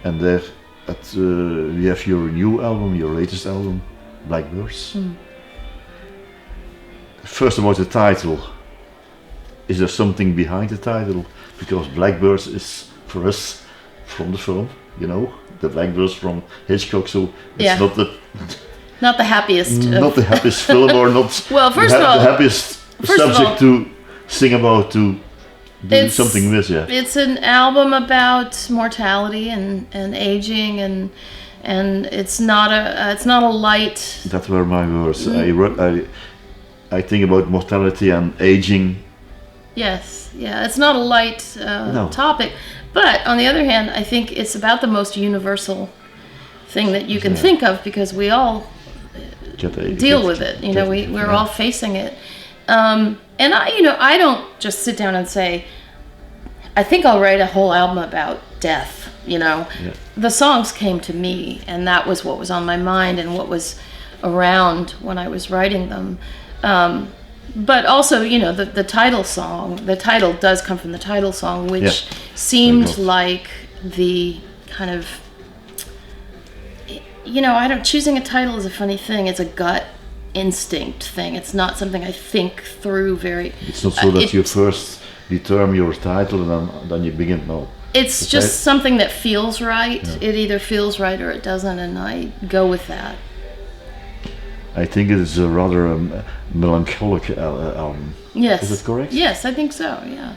And there, we have your new album, your latest album, Blackbirds. First about the title. Is there something behind the title? Because Blackbirds is for us from the film, you know, the Blackbirds from Hitchcock. So it's not the happiest. Not the happiest film, or not. Well, first of all, the happiest subject to sing about, to do something with. Yeah. It's an album about mortality and aging, and it's not a light. That were my words. I think about mortality and aging. Yes, yeah, it's not a light topic, but on the other hand, I think it's about the most universal thing that you can think of, because we all deal with it. You know, we're all facing it, and I don't just sit down and say, I think I'll write a whole album about death. You know, the songs came to me, and that was what was on my mind and what was around when I was writing them. But also, you know, the title song, the title does come from the title song, which seemed like the kind of, you know, choosing a title is a funny thing. It's a gut instinct thing. It's not something I think through very. It's not so that you first determine your title and then you begin. No. It's just something that feels right. Yeah. It either feels right or it doesn't, and I go with that. I think it is a rather melancholic album. Yes. Is that correct? Yes, I think so, yeah.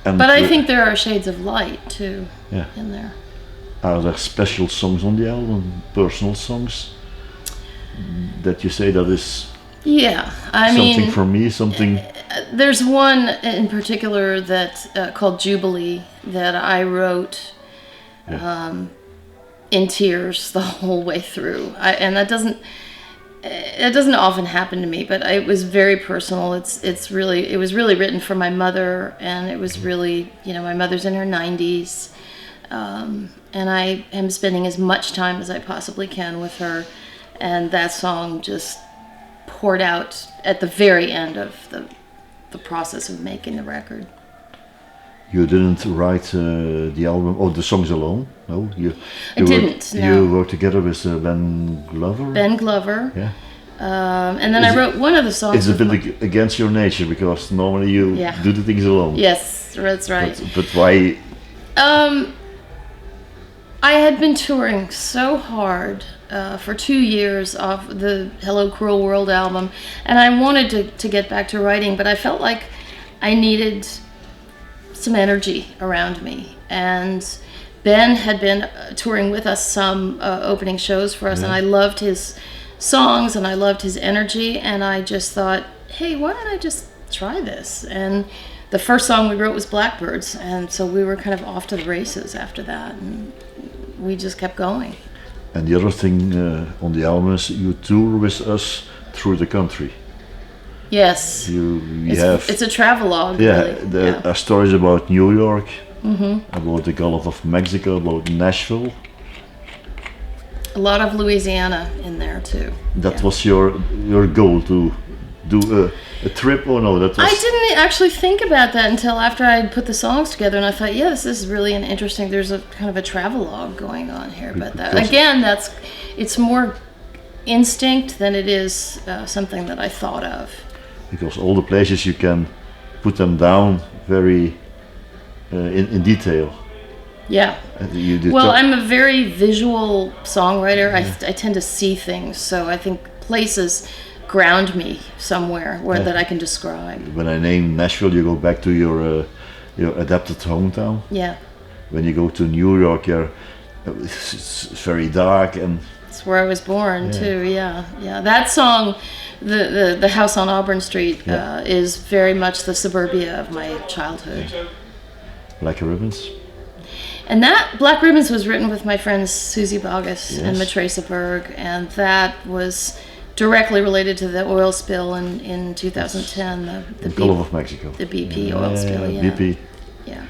But I think there are shades of light, too, in there. Are there special songs on the album, personal songs, that you say that is something for me, something... There's one in particular that called Jubilee that I wrote in tears the whole way through. And that doesn't often happen to me, but it was very personal. It was really written for my mother, and it was really, you know, my mother's in her 90s, and I am spending as much time as I possibly can with her, and that song just poured out at the very end of the process of making the record. You didn't write the album or the songs alone? No, you didn't. You worked together with Ben Glover. Ben Glover. Yeah. And then I wrote one of the songs. It's a bit against your nature, because normally you do the things alone. Yes, that's right. But why? I had been touring so hard for 2 years off the Hello Cruel World album, and I wanted to get back to writing, but I felt like I needed some energy around me. And Ben had been touring with us some opening shows for us, and I loved his songs and I loved his energy, and I just thought, hey, why don't I just try this? And the first song we wrote was Blackbirds, and so we were kind of off to the races after that, and we just kept going. And the other thing on the album is you tour with us through the country. Yes. It's a travelogue. Yeah, really. There are stories about New York, about the Gulf of Mexico, about Nashville. A lot of Louisiana in there too. That was your goal, to do a trip, or no? That was... I didn't actually think about that until after I put the songs together, and I thought, this is really an interesting. There's a kind of a travelogue going on here, but it's more instinct than it is something that I thought of. Because all the places you can put them down very in detail. Yeah. Well, I'm a very visual songwriter. I tend to see things, so I think places ground me somewhere that I can describe. When I name Nashville, you go back to your adapted hometown. Yeah. When you go to New York, it's very dark, and it's where I was born too. Yeah. That song, the house on Auburn Street, is very much the suburbia of my childhood. Black Ribbons. And that Black Ribbons was written with my friends Susie Bogus and Matresa Berg, and that was directly related to the oil spill in 2010, the Gulf of Mexico. The BP oil spill, BP. Yeah.